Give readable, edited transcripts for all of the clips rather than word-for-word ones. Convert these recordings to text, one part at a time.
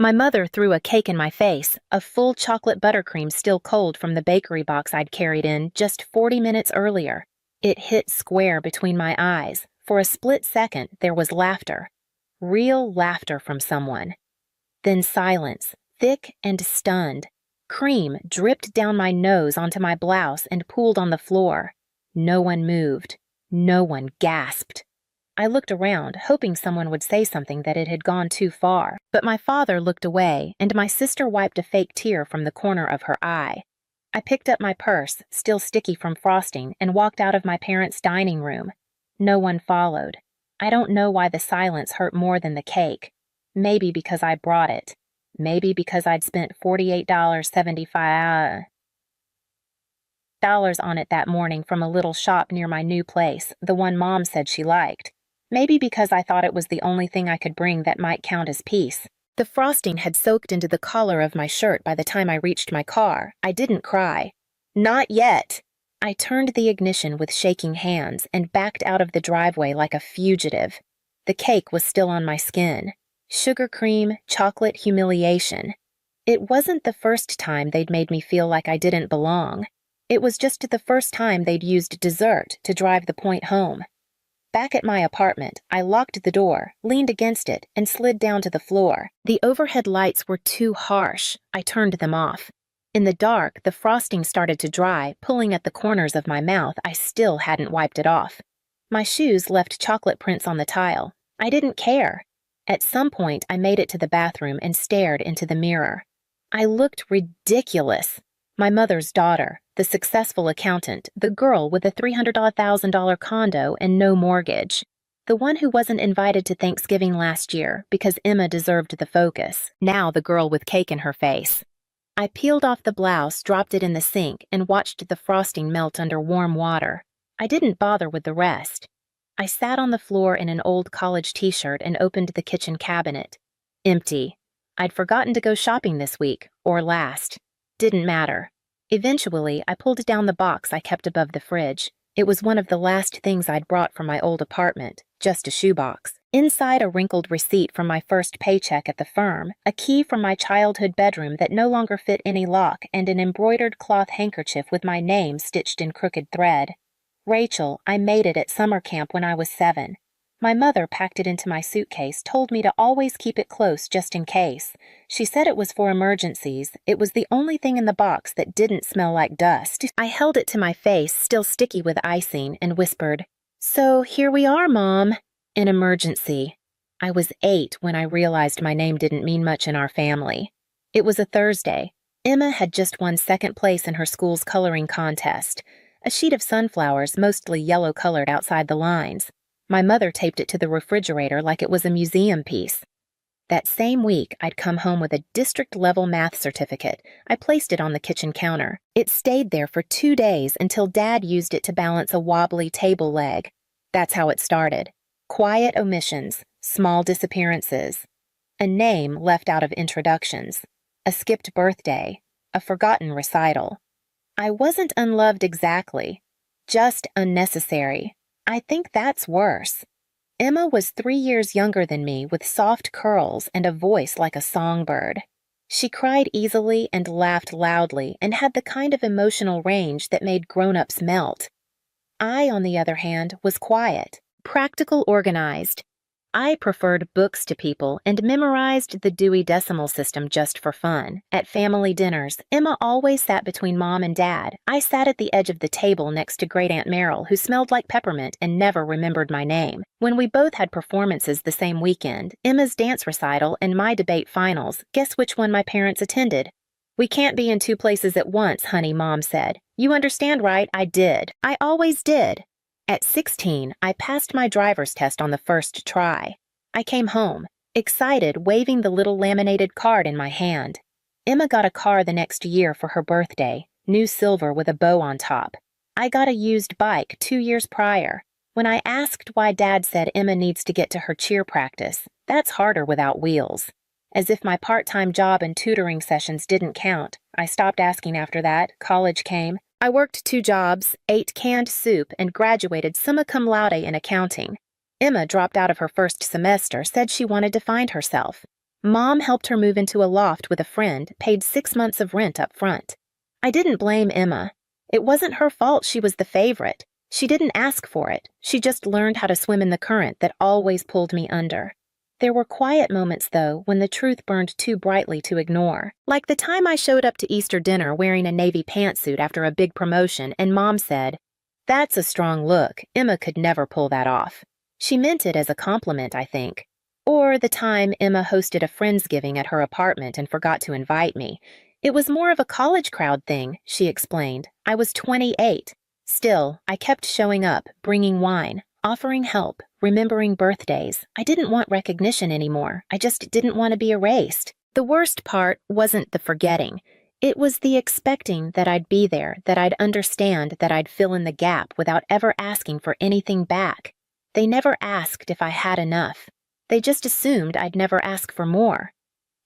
My mother threw a cake in my face, a full chocolate buttercream still cold from the bakery box I'd carried in just 40 minutes earlier. It hit square between my eyes. For a split second, there was laughter. Real laughter from someone. Then silence, thick and stunned. Cream dripped down my nose onto my blouse and pooled on the floor. No one moved. No one gasped. I looked around, hoping someone would say something that it had gone too far, but my father looked away, and my sister wiped a fake tear from the corner of her eye. I picked up my purse, still sticky from frosting, and walked out of my parents' dining room. No one followed. I don't know why the silence hurt more than the cake. Maybe because I brought it. Maybe because I'd spent $48.75 on it that morning from a little shop near my new place, the one Mom said she liked. Maybe because I thought it was the only thing I could bring that might count as peace. The frosting had soaked into the collar of my shirt by the time I reached my car. I didn't cry. Not yet. I turned the ignition with shaking hands and backed out of the driveway like a fugitive. The cake was still on my skin. Sugar cream, chocolate humiliation. It wasn't the first time they'd made me feel like I didn't belong. It was just the first time they'd used dessert to drive the point home. Back at my apartment, I locked the door, leaned against it, and slid down to the floor. The overhead lights were too harsh. I turned them off. In the dark, the frosting started to dry, pulling at the corners of my mouth. I still hadn't wiped it off. My shoes left chocolate prints on the tile. I didn't care. At some point, I made it to the bathroom and stared into the mirror. I looked ridiculous. My mother's daughter, the successful accountant, the girl with a $300,000 condo and no mortgage. The one who wasn't invited to Thanksgiving last year because Emma deserved the focus. Now the girl with cake in her face. I peeled off the blouse, dropped it in the sink, and watched the frosting melt under warm water. I didn't bother with the rest. I sat on the floor in an old college t-shirt and opened the kitchen cabinet. Empty. I'd forgotten to go shopping this week, or last. Didn't matter. Eventually, I pulled down the box I kept above the fridge. It was one of the last things I'd brought from my old apartment, just a shoebox. Inside, a wrinkled receipt from my first paycheck at the firm, a key from my childhood bedroom that no longer fit any lock, and an embroidered cloth handkerchief with my name stitched in crooked thread. Rachel, I made it at summer camp when I was 7. My mother packed it into my suitcase, told me to always keep it close just in case. She said it was for emergencies. It was the only thing in the box that didn't smell like dust. I held it to my face, still sticky with icing, and whispered, "So here we are, Mom. An emergency." I was 8 when I realized my name didn't mean much in our family. It was a Thursday. Emma had just won second place in her school's coloring contest. A sheet of sunflowers, mostly yellow-colored outside the lines. My mother taped it to the refrigerator like it was a museum piece. That same week, I'd come home with a district-level math certificate. I placed it on the kitchen counter. It stayed there for 2 days until Dad used it to balance a wobbly table leg. That's how it started. Quiet omissions, small disappearances. A name left out of introductions. A skipped birthday. A forgotten recital. I wasn't unloved exactly. Just unnecessary. I think that's worse. Emma was 3 years younger than me with soft curls and a voice like a songbird. She cried easily and laughed loudly and had the kind of emotional range that made grown-ups melt. I, on the other hand, was quiet, practical, organized. I preferred books to people and memorized the Dewey Decimal System just for fun. At family dinners, Emma always sat between Mom and Dad. I sat at the edge of the table next to Great Aunt Merrill, who smelled like peppermint and never remembered my name. When we both had performances the same weekend, Emma's dance recital and my debate finals, guess which one my parents attended? "We can't be in 2 places at once, honey," Mom said. "You understand, right?" I did. I always did. At 16, I passed my driver's test on the first try. I came home, excited, waving the little laminated card in my hand. Emma got a car the next year for her birthday, new silver with a bow on top. I got a used bike 2 years prior. When I asked why Dad said Emma needs to get to her cheer practice, that's harder without wheels. As if my part-time job and tutoring sessions didn't count, I stopped asking after that. College came. I worked 2 jobs, ate canned soup, and graduated summa cum laude in accounting. Emma dropped out of her first semester, said she wanted to find herself. Mom helped her move into a loft with a friend, paid 6 months of rent up front. I didn't blame Emma. It wasn't her fault she was the favorite. She didn't ask for it. She just learned how to swim in the current that always pulled me under. There were quiet moments, though, when the truth burned too brightly to ignore. Like the time I showed up to Easter dinner wearing a navy pantsuit after a big promotion and Mom said, "That's a strong look. Emma could never pull that off." She meant it as a compliment, I think. Or the time Emma hosted a Friendsgiving at her apartment and forgot to invite me. It was more of a college crowd thing, she explained. I was 28. Still, I kept showing up, bringing wine, offering help, remembering birthdays. I didn't want recognition anymore. I just didn't want to be erased. The worst part wasn't the forgetting. It was the expecting that I'd be there, that I'd understand, that I'd fill in the gap without ever asking for anything back. They never asked if I had enough. They just assumed I'd never ask for more.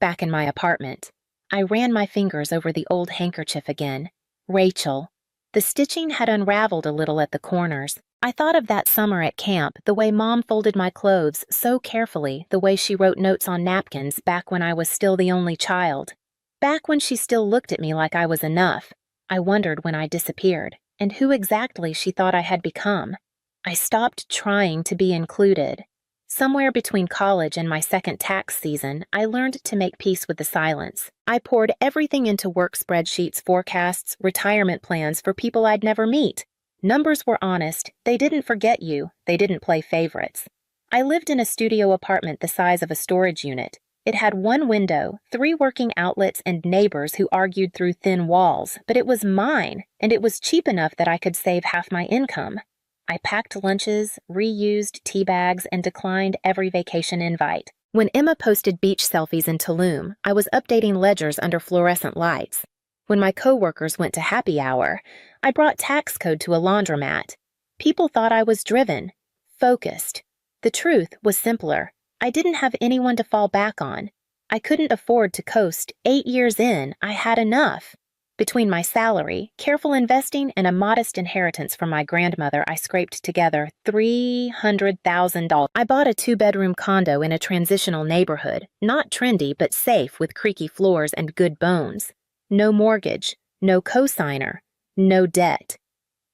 Back in my apartment, I ran my fingers over the old handkerchief again. Rachel. The stitching had unraveled a little at the corners. I thought of that summer at camp, the way Mom folded my clothes so carefully, the way she wrote notes on napkins back when I was still the only child. Back when she still looked at me like I was enough. I wondered when I disappeared, and who exactly she thought I had become. I stopped trying to be included. Somewhere between college and my second tax season, I learned to make peace with the silence. I poured everything into work spreadsheets, forecasts, retirement plans for people I'd never meet. Numbers were honest. They didn't forget you. They didn't play favorites. I lived in a studio apartment the size of a storage unit. It had one window, 3 working outlets, and neighbors who argued through thin walls, but it was mine, and it was cheap enough that I could save half my income. I packed lunches, reused tea bags, and declined every vacation invite. When Emma posted beach selfies in Tulum, I was updating ledgers under fluorescent lights. When my coworkers went to happy hour, I brought tax code to a laundromat. People thought I was driven, focused. The truth was simpler. I didn't have anyone to fall back on. I couldn't afford to coast. 8 years in, I had enough. Between my salary, careful investing, and a modest inheritance from my grandmother, I scraped together $300,000. I bought a 2-bedroom condo in a transitional neighborhood, not trendy but safe with creaky floors and good bones. No mortgage, no cosigner, no debt.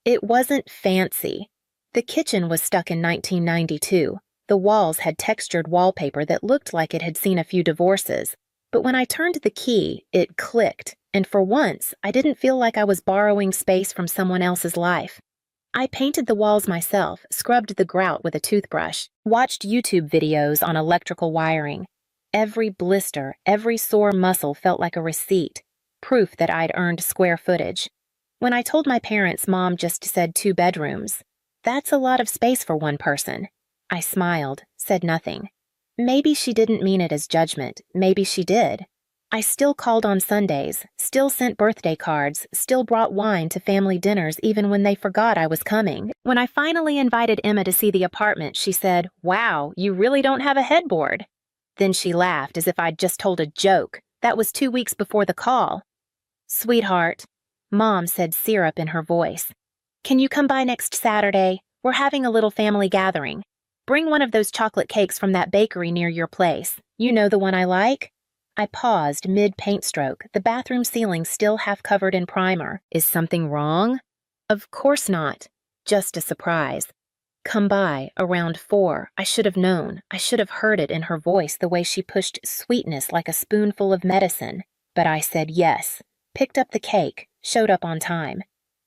It wasn't fancy. The kitchen was stuck in 1992. The walls had textured wallpaper that looked like it had seen a few divorces. But when I turned the key, it clicked, and for once, I didn't feel like I was borrowing space from someone else's life. I painted the walls myself, scrubbed the grout with a toothbrush, watched YouTube videos on electrical wiring. Every blister, every sore muscle felt like a receipt, proof that I'd earned square footage. When I told my parents Mom just said 2 bedrooms, that's a lot of space for one person. I smiled, said nothing. Maybe she didn't mean it as judgment. Maybe she did. I still called on Sundays, still sent birthday cards, still brought wine to family dinners even when they forgot I was coming. When I finally invited Emma to see the apartment, she said, "Wow, you really don't have a headboard." Then she laughed as if I'd just told a joke. That was 2 weeks before the call. "Sweetheart," Mom said, syrup in her voice. "Can you come by next Saturday? We're having a little family gathering. Bring one of those chocolate cakes from that bakery near your place. You know the one I like?" I paused mid-paint stroke, the bathroom ceiling still half covered in primer. Is something wrong? Of course not. Just a surprise. Come by, around 4. I should have known. I should have heard it in her voice, the way she pushed sweetness like a spoonful of medicine. But I said yes, picked up the cake, showed up on time.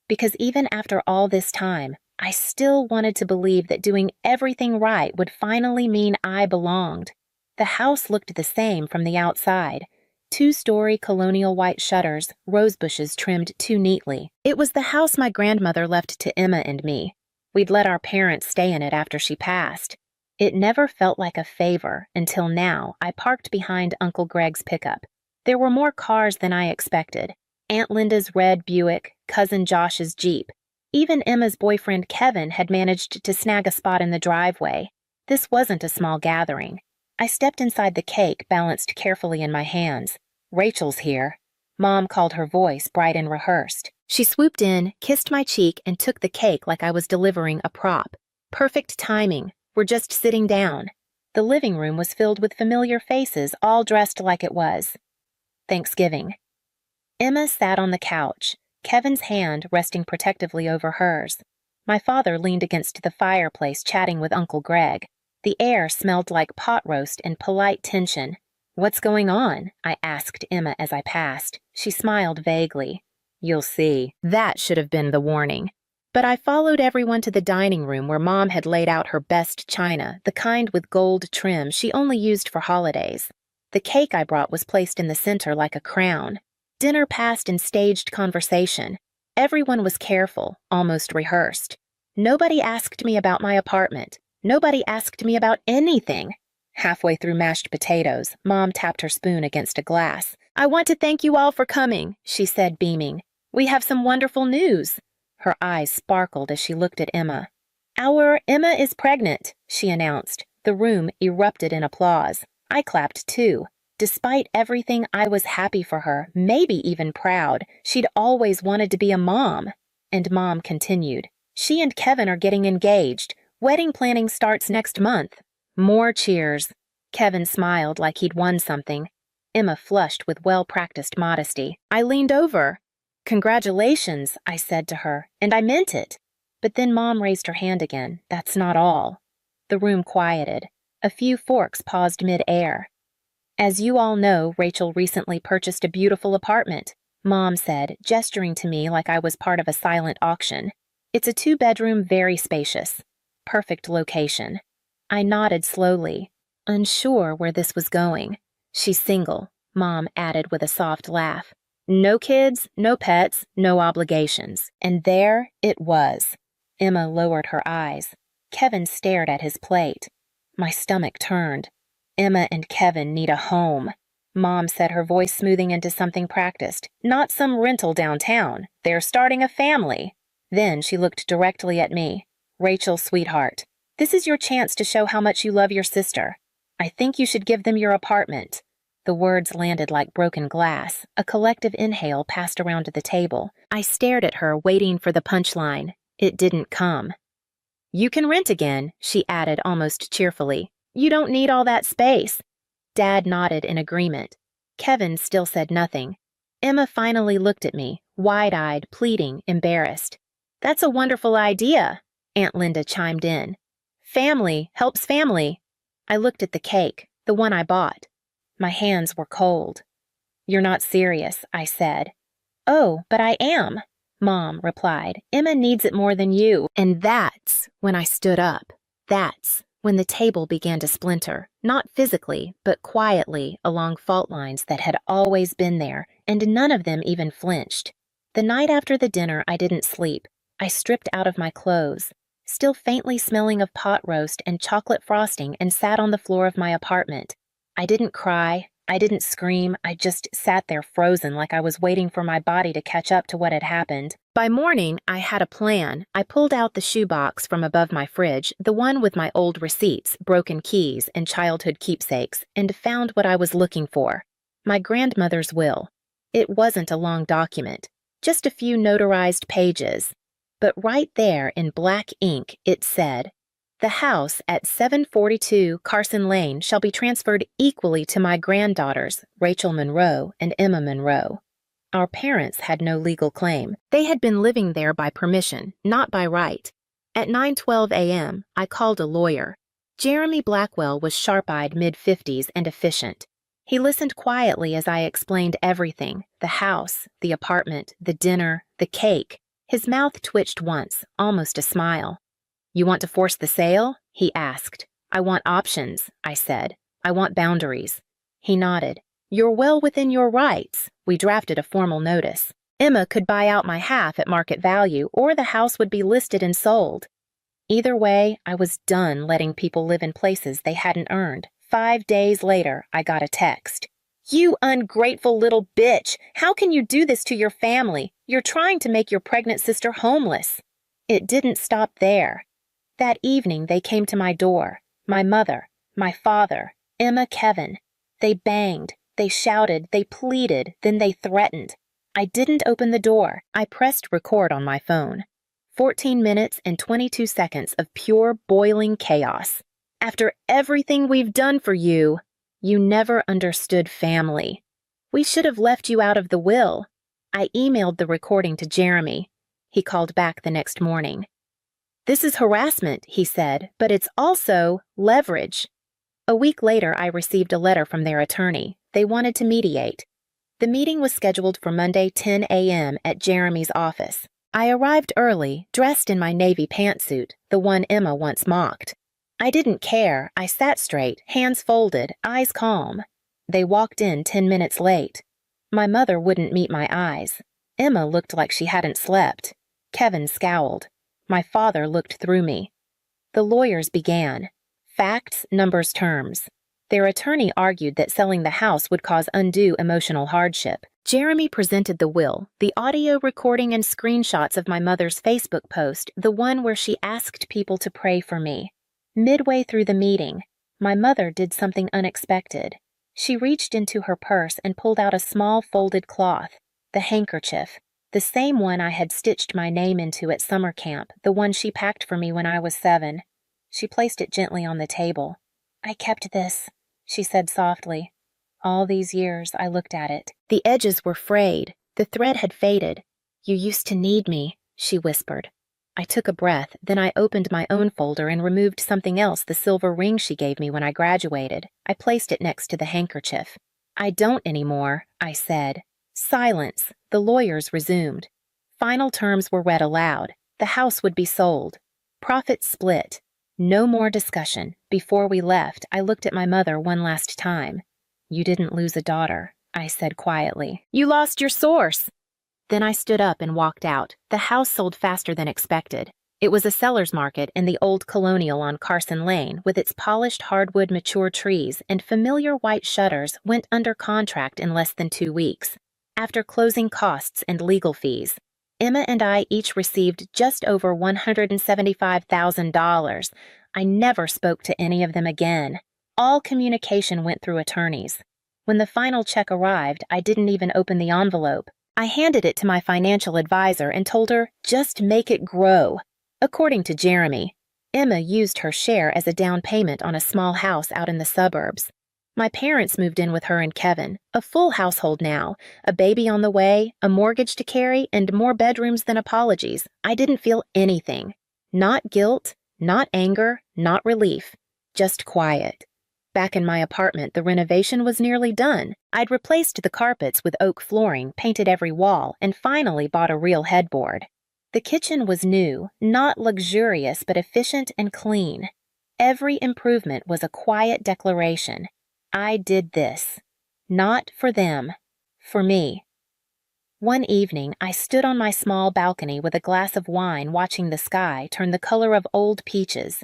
Because even after all this time, I still wanted to believe that doing everything right would finally mean I belonged. The house looked the same from the outside. 2-story colonial white shutters, rose bushes trimmed too neatly. It was the house my grandmother left to Emma and me. We'd let our parents stay in it after she passed. It never felt like a favor until now I parked behind Uncle Greg's pickup. There were more cars than I expected. Aunt Linda's red Buick, Cousin Josh's Jeep. Even Emma's boyfriend Kevin had managed to snag a spot in the driveway. This wasn't a small gathering. I stepped inside the cake, balanced carefully in my hands. "Rachel's here." Mom called her voice, bright and rehearsed. She swooped in, kissed my cheek, and took the cake like I was delivering a prop. Perfect timing. We're just sitting down. The living room was filled with familiar faces, all dressed like it was Thanksgiving. Emma sat on the couch, Kevin's hand resting protectively over hers. My father leaned against the fireplace chatting with Uncle Greg. The air smelled like pot roast and polite tension. "What's going on?" I asked Emma as I passed. She smiled vaguely. "You'll see." That should have been the warning. But I followed everyone to the dining room where Mom had laid out her best china, the kind with gold trim she only used for holidays. The cake I brought was placed in the center like a crown. Dinner passed in staged conversation. Everyone was careful, almost rehearsed. Nobody asked me about my apartment. Nobody asked me about anything. Halfway through mashed potatoes, Mom tapped her spoon against a glass. "I want to thank you all for coming," she said, beaming. "We have some wonderful news." Her eyes sparkled as she looked at Emma. "Our Emma is pregnant," she announced. The room erupted in applause. I clapped too. Despite everything, I was happy for her, maybe even proud. She'd always wanted to be a mom. And Mom continued. "She and Kevin are getting engaged. Wedding planning starts next month." More cheers. Kevin smiled like he'd won something. Emma flushed with well-practiced modesty. I leaned over. "Congratulations," I said to her, and I meant it. But then Mom raised her hand again. "That's not all." The room quieted. A few forks paused mid-air. "As you all know, Rachel recently purchased a beautiful apartment," Mom said, gesturing to me like I was part of a silent auction. "It's a 2-bedroom, very spacious. Perfect location." I nodded slowly, unsure where this was going. "She's single," Mom added with a soft laugh. "No kids, no pets, no obligations." And there it was. Emma lowered her eyes. Kevin stared at his plate. My stomach turned. "Emma and Kevin need a home," Mom said, her voice smoothing into something practiced. "Not some rental downtown. They're starting a family." Then she looked directly at me. "Rachel, sweetheart, this is your chance to show how much you love your sister. I think you should give them your apartment." The words landed like broken glass. A collective inhale passed around to the table. I stared at her, waiting for the punchline. It didn't come. "You can rent again," she added almost cheerfully. "You don't need all that space." Dad nodded in agreement. Kevin still said nothing. Emma finally looked at me, wide-eyed, pleading, embarrassed. "That's a wonderful idea," Aunt Linda chimed in. "Family helps family." I looked at the cake, the one I bought. My hands were cold. "You're not serious," I said. "Oh, but I am," Mom replied. "Emma needs it more than you." And that's when I stood up. That's when the table began to splinter, not physically, but quietly along fault lines that had always been there, and none of them even flinched. The night after the dinner, I didn't sleep. I stripped out of my clothes, still faintly smelling of pot roast and chocolate frosting, and sat on the floor of my apartment. I didn't cry. I didn't scream. I just sat there frozen like I was waiting for my body to catch up to what had happened. By morning, I had a plan. I pulled out the shoebox from above my fridge, the one with my old receipts, broken keys, and childhood keepsakes, and found what I was looking for. My grandmother's will. It wasn't a long document, just a few notarized pages. But right there in black ink, it said, "The house at 742 Carson Lane shall be transferred equally to my granddaughters, Rachel Monroe and Emma Monroe." Our parents had no legal claim. They had been living there by permission, not by right. At 9:12 a.m., I called a lawyer. Jeremy Blackwell was sharp-eyed, mid-50s, and efficient. He listened quietly as I explained everything: the house, the apartment, the dinner, the cake. His mouth twitched once, almost a smile. "You want to force the sale?" he asked. "I want options," I said. "I want boundaries." He nodded. "You're well within your rights." We drafted a formal notice. Emma could buy out my half at market value, or the house would be listed and sold. Either way, I was done letting people live in places they hadn't earned. 5 days later, I got a text. "You ungrateful little bitch! How can you do this to your family? You're trying to make your pregnant sister homeless." It didn't stop there. That evening, they came to my door. My mother, my father, Emma, Kevin. They banged, they shouted, they pleaded, then they threatened. I didn't open the door. I pressed record on my phone. 14 minutes and 22 seconds of pure boiling chaos. After everything we've done for you, you never understood family. We should have left you out of the will. I emailed the recording to Jeremy. He called back the next morning. This is harassment, he said, but it's also leverage. A week later, I received a letter from their attorney. They wanted to mediate. The meeting was scheduled for Monday, 10 a.m. at Jeremy's office. I arrived early, dressed in my navy pantsuit, the one Emma once mocked. I didn't care. I sat straight, hands folded, eyes calm. They walked in 10 minutes late. My mother wouldn't meet my eyes. Emma looked like she hadn't slept. Kevin scowled. My father looked through me. The lawyers began. Facts, numbers, terms. Their attorney argued that selling the house would cause undue emotional hardship. Jeremy presented the will, the audio recording and screenshots of my mother's Facebook post, the one where she asked people to pray for me. Midway through the meeting, my mother did something unexpected. She reached into her purse and pulled out a small folded cloth, the handkerchief, the same one I had stitched my name into at summer camp, the one she packed for me when I was 7. She placed it gently on the table. I kept this, she said softly. All these years I looked at it. The edges were frayed. The thread had faded. You used to need me, she whispered. I took a breath, then I opened my own folder and removed something else, the silver ring she gave me when I graduated. I placed it next to the handkerchief. I don't anymore, I said. Silence. The lawyers resumed. Final terms were read aloud. The house would be sold. Profits split. No more discussion. Before we left, I looked at my mother one last time. You didn't lose a daughter, I said quietly. You lost your source. Then I stood up and walked out. The house sold faster than expected. It was a seller's market in the old colonial on Carson Lane, with its polished hardwood mature trees and familiar white shutters, went under contract in less than 2 weeks. After closing costs and legal fees, Emma and I each received just over $175,000. I never spoke to any of them again. All communication went through attorneys. When the final check arrived, I didn't even open the envelope. I handed it to my financial advisor and told her, just make it grow. According to Jeremy, Emma used her share as a down payment on a small house out in the suburbs. My parents moved in with her and Kevin, a full household now, a baby on the way, a mortgage to carry, and more bedrooms than apologies. I didn't feel anything. Not guilt, not anger, not relief. Just quiet. Back in my apartment, the renovation was nearly done. I'd replaced the carpets with oak flooring, painted every wall, and finally bought a real headboard. The kitchen was new, not luxurious, but efficient and clean. Every improvement was a quiet declaration. I did this. Not for them. For me. One evening, I stood on my small balcony with a glass of wine watching the sky turn the color of old peaches.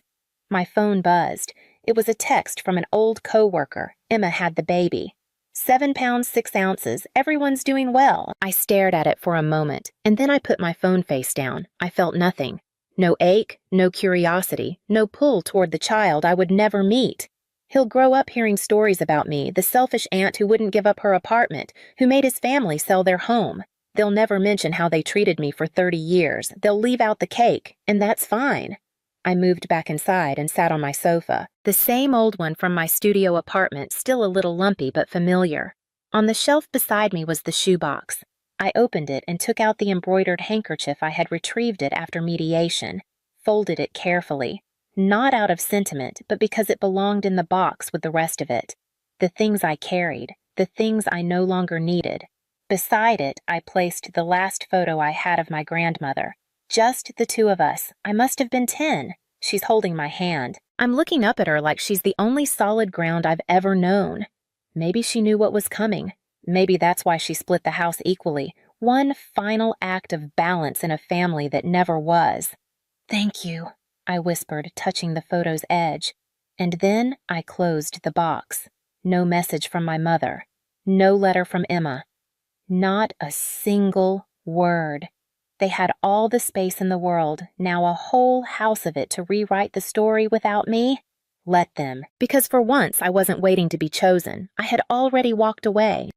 My phone buzzed. It was a text from an old co-worker. Emma had the baby. 7 pounds 6 ounces. Everyone's doing well. I stared at it for a moment, and then I put my phone face down. I felt nothing. No ache, no curiosity, no pull toward the child I would never meet. He'll grow up hearing stories about me, the selfish aunt who wouldn't give up her apartment, who made his family sell their home. They'll never mention how they treated me for 30 years. They'll leave out the cake, and that's fine. I moved back inside and sat on my sofa, the same old one from my studio apartment, still a little lumpy but familiar. On the shelf beside me was the shoebox. I opened it and took out the embroidered handkerchief I had retrieved it after mediation, folded it carefully. Not out of sentiment, but because it belonged in the box with the rest of it. The things I carried, the things I no longer needed. Beside it, I placed the last photo I had of my grandmother. Just the two of us. I must have been 10. She's holding my hand. I'm looking up at her like she's the only solid ground I've ever known. Maybe she knew what was coming. Maybe that's why she split the house equally. One final act of balance in a family that never was. Thank you, I whispered, touching the photo's edge. And then I closed the box. No message from my mother. No letter from Emma. Not a single word. They had all the space in the world, now a whole house of it to rewrite the story without me. Let them. Because for once I wasn't waiting to be chosen. I had already walked away.